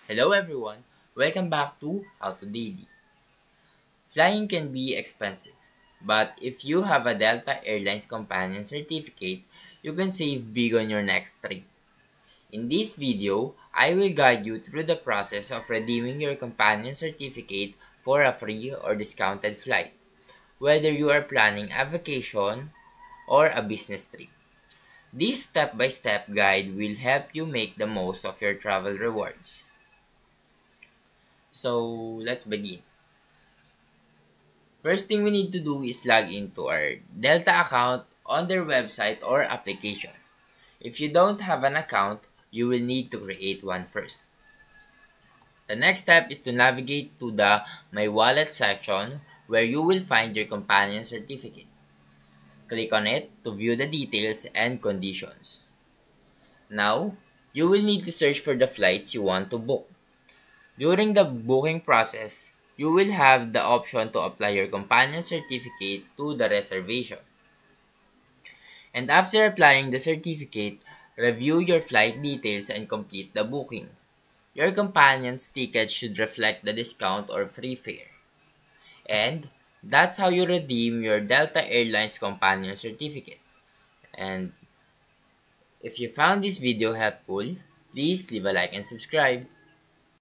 Hello everyone, welcome back to How to Daily. Flying can be expensive, but if you have a Delta Airlines Companion Certificate, you can save big on your next trip. In this video, I will guide you through the process of redeeming your Companion Certificate for a free or discounted flight, whether you are planning a vacation or a business trip. This step-by-step guide will help you make the most of your travel rewards. So, let's begin. First thing we need to do is log into our Delta account on their website or application. If you don't have an account, you will need to create one first. The next step is to navigate to the My Wallet section where you will find your companion certificate. Click on it to view the details and conditions. Now, you will need to search for the flights you want to book. During the booking process, you will have the option to apply your companion certificate to the reservation. And after applying the certificate, review your flight details and complete the booking. Your companion's ticket should reflect the discount or free fare. And that's how you redeem your Delta Airlines companion certificate. And if you found this video helpful, please leave a like and subscribe.